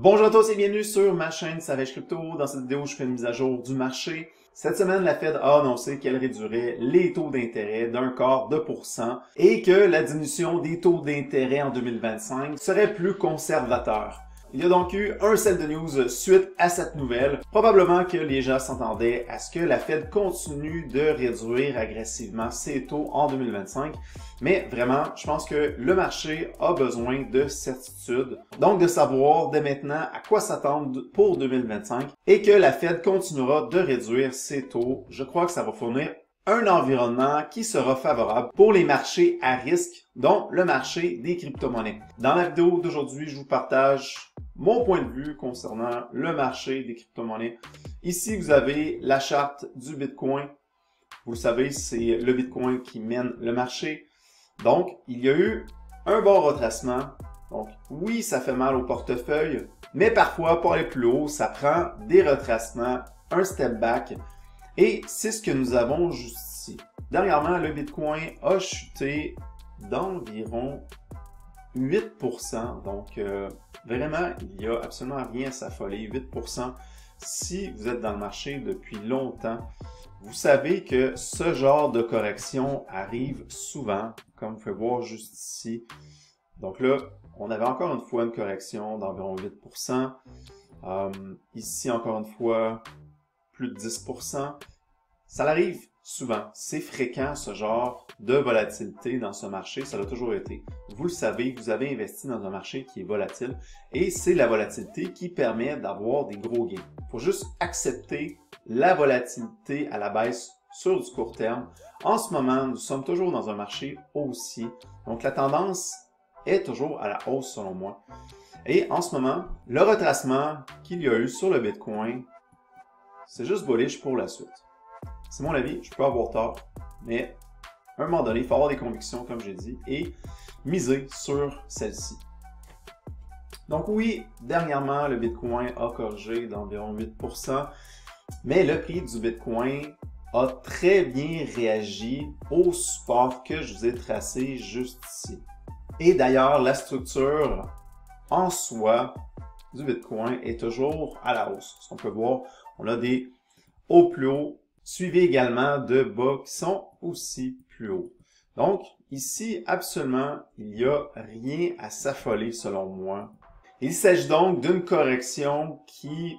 Bonjour à tous et bienvenue sur ma chaîne Savage Crypto. Dans cette vidéo, je fais une mise à jour du marché. Cette semaine, la Fed a annoncé qu'elle réduirait les taux d'intérêt d'un quart de pourcent et que la diminution des taux d'intérêt en 2025 serait plus conservateur. Il y a donc eu un sell de news suite à cette nouvelle. Probablement que les gens s'entendaient à ce que la Fed continue de réduire agressivement ses taux en 2025. Mais vraiment, je pense que le marché a besoin de certitude. Donc de savoir dès maintenant à quoi s'attendre pour 2025 et que la Fed continuera de réduire ses taux. Je crois que ça va fournir un environnement qui sera favorable pour les marchés à risque, dont le marché des crypto-monnaies. Dans la vidéo d'aujourd'hui, je vous partage mon point de vue concernant le marché des crypto-monnaies. Ici, vous avez la charte du Bitcoin. Vous le savez, c'est le Bitcoin qui mène le marché. Donc, il y a eu un bon retracement. Donc, oui, ça fait mal au portefeuille, mais parfois, pour aller plus haut, ça prend des retracements, un step back. Et c'est ce que nous avons juste ici. Dernièrement, le Bitcoin a chuté d'environ 8%. Donc, vraiment, il n'y a absolument rien à s'affoler. 8%. Si vous êtes dans le marché depuis longtemps, vous savez que ce genre de correction arrive souvent, comme vous pouvez voir juste ici. Donc là, on avait encore une fois une correction d'environ 8%. Ici, encore une fois, plus de 10%. Ça arrive souvent. C'est fréquent, ce genre de volatilité dans ce marché. Ça l'a toujours été. Vous le savez, vous avez investi dans un marché qui est volatile et c'est la volatilité qui permet d'avoir des gros gains. Il faut juste accepter la volatilité à la baisse sur du court terme. En ce moment, nous sommes toujours dans un marché haussier. Donc, la tendance est toujours à la hausse selon moi. Et en ce moment, le retracement qu'il y a eu sur le Bitcoin, c'est juste bullish pour la suite. C'est mon avis, je peux avoir tort, mais à un moment donné, il faut avoir des convictions, comme j'ai dit, et miser sur celle-ci. Donc oui, dernièrement, le Bitcoin a corrigé d'environ 8%, mais le prix du Bitcoin a très bien réagi au support que je vous ai tracé juste ici. Et d'ailleurs, la structure en soi du Bitcoin est toujours à la hausse. Ce qu'on peut voir, on a des hauts plus hauts, suivis également de bas qui sont aussi plus hauts. Donc, ici, absolument, il n'y a rien à s'affoler selon moi. Il s'agit donc d'une correction qui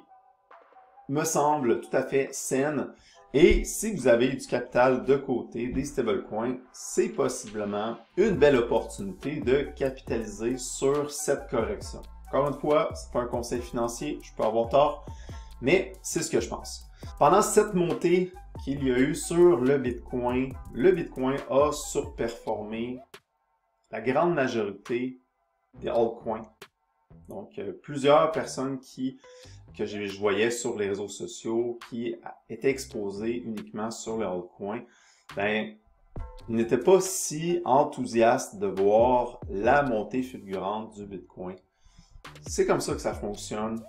me semble tout à fait saine. Et si vous avez du capital de côté, des stablecoins, c'est possiblement une belle opportunité de capitaliser sur cette correction. Encore une fois, c'est pas un conseil financier, je peux avoir tort, mais c'est ce que je pense. Pendant cette montée qu'il y a eu sur le Bitcoin a surperformé la grande majorité des altcoins. Donc, plusieurs personnes que je voyais sur les réseaux sociaux qui étaient exposées uniquement sur les altcoins, ben, ils n'étaient pas si enthousiastes de voir la montée fulgurante du Bitcoin. C'est comme ça que ça fonctionne.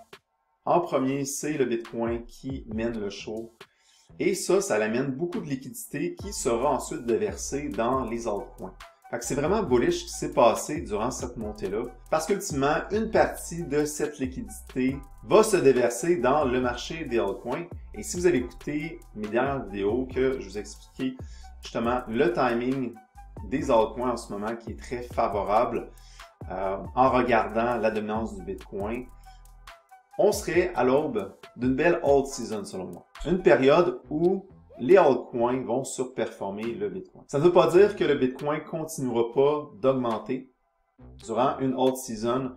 En premier, c'est le Bitcoin qui mène le show. Et ça l'amène beaucoup de liquidité qui sera ensuite déversée dans les altcoins. C'est vraiment bullish ce qui s'est passé durant cette montée-là. Parce qu'ultimement, une partie de cette liquidité va se déverser dans le marché des altcoins. Et si vous avez écouté mes dernières vidéos que je vous ai expliqué justement le timing des altcoins en ce moment qui est très favorable en regardant la dominance du Bitcoin, on serait à l'aube d'une belle alt season selon moi. Une période où les altcoins vont surperformer le Bitcoin. Ça ne veut pas dire que le Bitcoin ne continuera pas d'augmenter durant une alt season.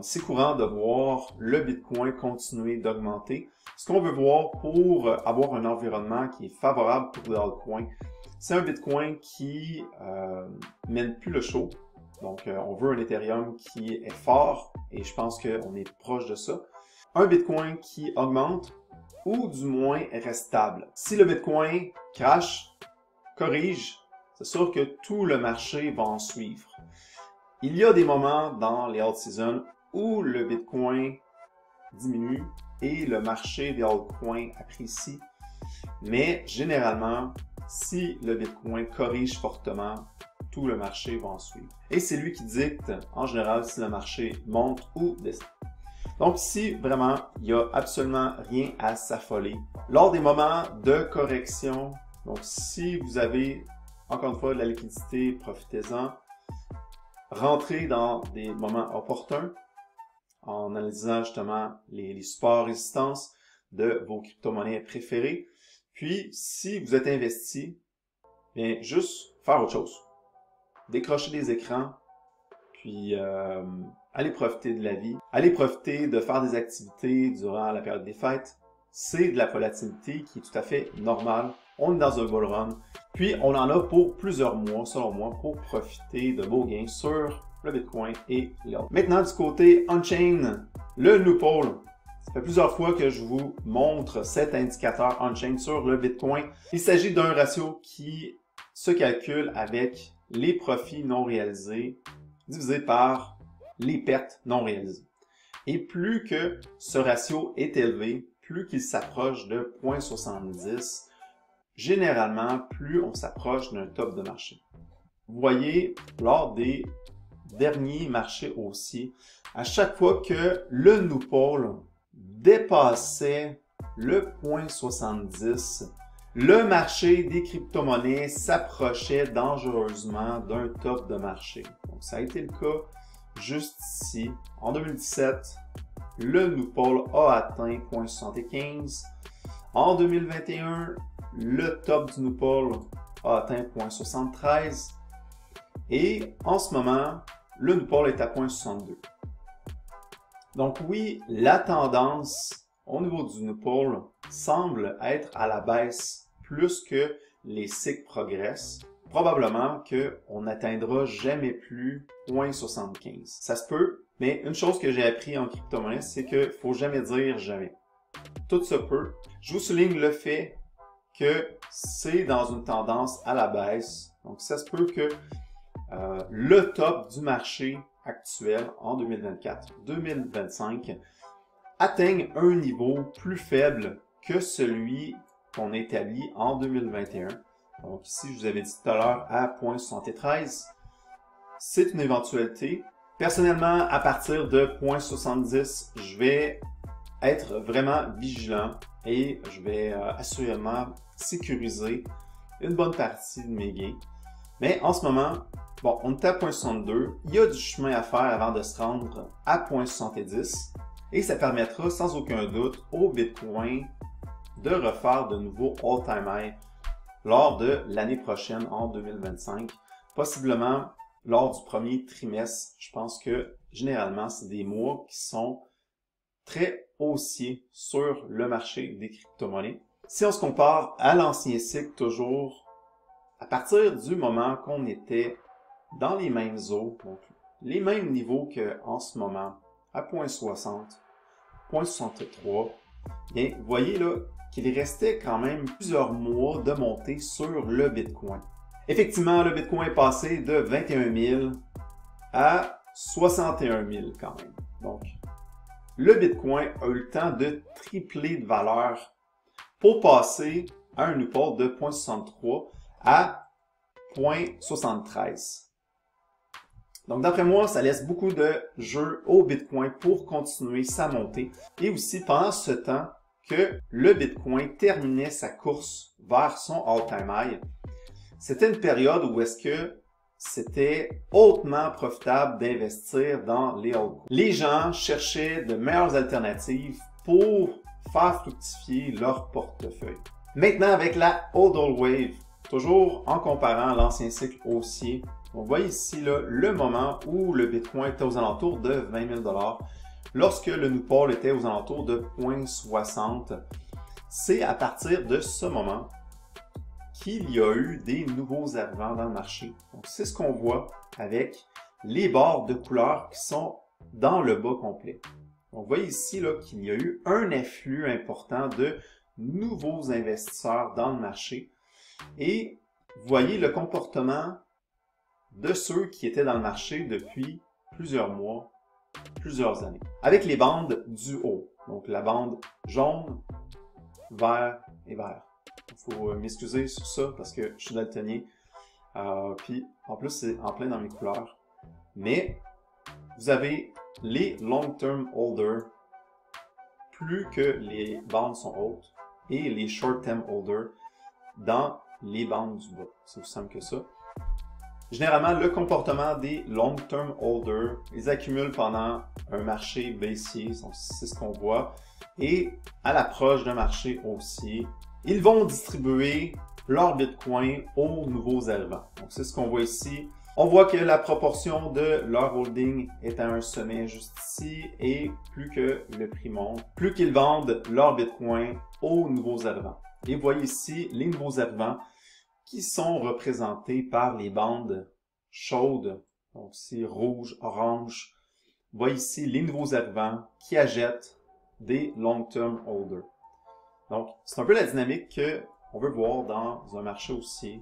C'est courant de voir le Bitcoin continuer d'augmenter. Ce qu'on veut voir pour avoir un environnement qui est favorable pour les altcoins, c'est un Bitcoin qui mène plus le show. Donc, on veut un Ethereum qui est fort et je pense qu'on est proche de ça. Un Bitcoin qui augmente ou du moins reste stable. Si le Bitcoin crash, corrige, c'est sûr que tout le marché va en suivre. Il y a des moments dans les alt seasons où le Bitcoin diminue et le marché des altcoins apprécie. Mais généralement, si le Bitcoin corrige fortement, tout le marché va en suivre. Et c'est lui qui dicte, en général, si le marché monte ou descend. Donc ici, vraiment, il n'y a absolument rien à s'affoler. Lors des moments de correction, donc si vous avez, encore une fois, de la liquidité, profitez-en. Rentrez dans des moments opportuns en analysant justement les supports résistances de vos crypto-monnaies préférées. Puis, si vous êtes investi, bien, juste faire autre chose. Décrocher des écrans, puis allez profiter de la vie. Allez profiter de faire des activités durant la période des fêtes. C'est de la volatilité qui est tout à fait normale. On est dans un bull run. Puis, on en a pour plusieurs mois, selon moi, pour profiter de beaux gains sur le Bitcoin et l'autre. Maintenant, du côté on-chain, le loophole. Ça fait plusieurs fois que je vous montre cet indicateur on-chain sur le Bitcoin. Il s'agit d'un ratio qui se calcule avec les profits non réalisés divisé par les pertes non réalisées. Et plus que ce ratio est élevé, plus qu'il s'approche de 0,70, généralement, plus on s'approche d'un top de marché. Vous voyez, lors des derniers marchés haussiers, à chaque fois que le loophole dépassait le 0,70, le marché des crypto-monnaies s'approchait dangereusement d'un top de marché. Donc, ça a été le cas juste ici. En 2017, le loophole a atteint 0,75. En 2021, le top du loophole a atteint 0,73. Et en ce moment, le loophole est à 0,62. Donc oui, la tendance au niveau du loophole semble être à la baisse plus que les cycles progressent. Probablement qu'on n'atteindra jamais plus 0,75. Ça se peut, mais une chose que j'ai appris en crypto-monnaie, c'est qu'il ne faut jamais dire jamais. Tout se peut. Je vous souligne le fait que c'est dans une tendance à la baisse. Donc ça se peut que le top du marché actuel en 2024-2025 atteigne un niveau plus faible que celui qu'on a établi en 2021. Donc ici, je vous avais dit tout à l'heure à 0,73. C'est une éventualité. Personnellement, à partir de 0,70, je vais être vraiment vigilant et je vais assurément sécuriser une bonne partie de mes gains. Mais en ce moment, bon, on est à 0,62. Il y a du chemin à faire avant de se rendre à 0,70 et ça permettra sans aucun doute au Bitcoin de refaire de nouveaux all-time high lors de l'année prochaine en 2025, possiblement lors du premier trimestre. Je pense que généralement, c'est des mois qui sont très haussiers sur le marché des crypto-monnaies. Si on se compare à l'ancien cycle, toujours, à partir du moment qu'on était dans les mêmes eaux, donc les mêmes niveaux qu'en ce moment, à 0,60, 0,63, bien, vous voyez là qu'il restait quand même plusieurs mois de montée sur le Bitcoin. Effectivement, le Bitcoin est passé de 21 000 à 61 000 quand même. Donc, le Bitcoin a eu le temps de tripler de valeur pour passer à un loophole de 0,63 à 0,73. Donc, d'après moi, ça laisse beaucoup de jeu au Bitcoin pour continuer sa montée. Et aussi, pendant ce temps que le Bitcoin terminait sa course vers son all-time high, c'était une période où est-ce que c'était hautement profitable d'investir dans les altcoins. Les gens cherchaient de meilleures alternatives pour faire fructifier leur portefeuille. Maintenant, avec la hodl wave, toujours en comparant l'ancien cycle haussier, on voit ici là, le moment où le Bitcoin était aux alentours de 20 000 $, lorsque le loophole était aux alentours de 0,60. C'est à partir de ce moment qu'il y a eu des nouveaux arrivants dans le marché. Donc, c'est ce qu'on voit avec les barres de couleurs qui sont dans le bas complet. On voit ici qu'il y a eu un afflux important de nouveaux investisseurs dans le marché. Et vous voyez le comportement de ceux qui étaient dans le marché depuis plusieurs mois, plusieurs années. Avec les bandes du haut, donc la bande jaune, vert et vert. Il faut m'excuser sur ça parce que je suis daltonien. Puis en plus, c'est en plein dans mes couleurs. Mais vous avez les long-term holders plus que les bandes sont hautes et les short-term holders dans les bandes du bas. C'est aussi simple que ça. Généralement, le comportement des long-term holders, ils accumulent pendant un marché baissier, c'est ce qu'on voit, et à l'approche d'un marché haussier, ils vont distribuer leur Bitcoin aux nouveaux arrivants. Donc, c'est ce qu'on voit ici. On voit que la proportion de leur holding est à un sommet juste ici, et plus que le prix monte, plus qu'ils vendent leur Bitcoin aux nouveaux arrivants. Et vous voyez ici les nouveaux arrivants qui sont représentés par les bandes chaudes, donc c'est rouge, orange. Vous voyez ici les nouveaux arrivants qui achètent des long-term holders. Donc, c'est un peu la dynamique qu'on veut voir dans un marché haussier.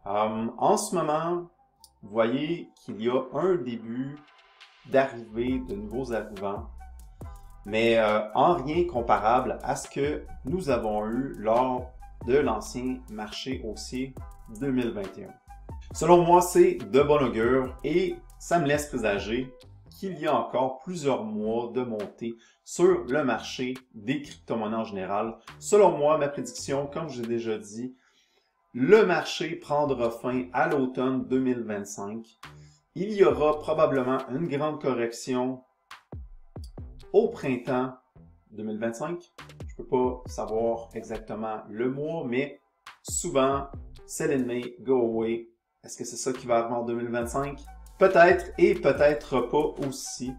En ce moment, vous voyez qu'il y a un début d'arrivée de nouveaux arrivants, mais en rien comparable à ce que nous avons eu lors de l'ancien marché haussier 2021. Selon moi, c'est de bon augure et ça me laisse présager qu'il y a encore plusieurs mois de montée sur le marché des crypto-monnaies en général. Selon moi, ma prédiction, comme je l'ai déjà dit, le marché prendra fin à l'automne 2025. Il y aura probablement une grande correction au printemps 2025. Je ne peux pas savoir exactement le mois, mais souvent, sell in May, go away. Est-ce que c'est ça qui va arriver en 2025? Peut-être et peut-être pas aussi.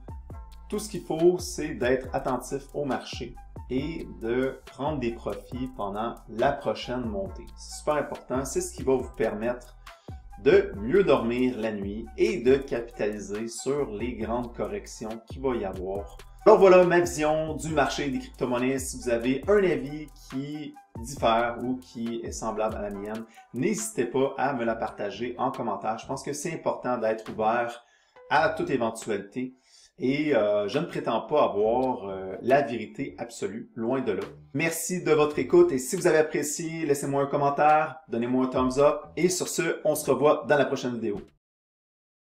Tout ce qu'il faut, c'est d'être attentif au marché et de prendre des profits pendant la prochaine montée. C'est super important, c'est ce qui va vous permettre de mieux dormir la nuit et de capitaliser sur les grandes corrections qu'il va y avoir. Alors voilà ma vision du marché des crypto-monnaies. Si vous avez un avis qui diffère ou qui est semblable à la mienne, n'hésitez pas à me la partager en commentaire. Je pense que c'est important d'être ouvert à toute éventualité et je ne prétends pas avoir la vérité absolue, loin de là. Merci de votre écoute et si vous avez apprécié, laissez-moi un commentaire, donnez-moi un thumbs up et sur ce, on se revoit dans la prochaine vidéo.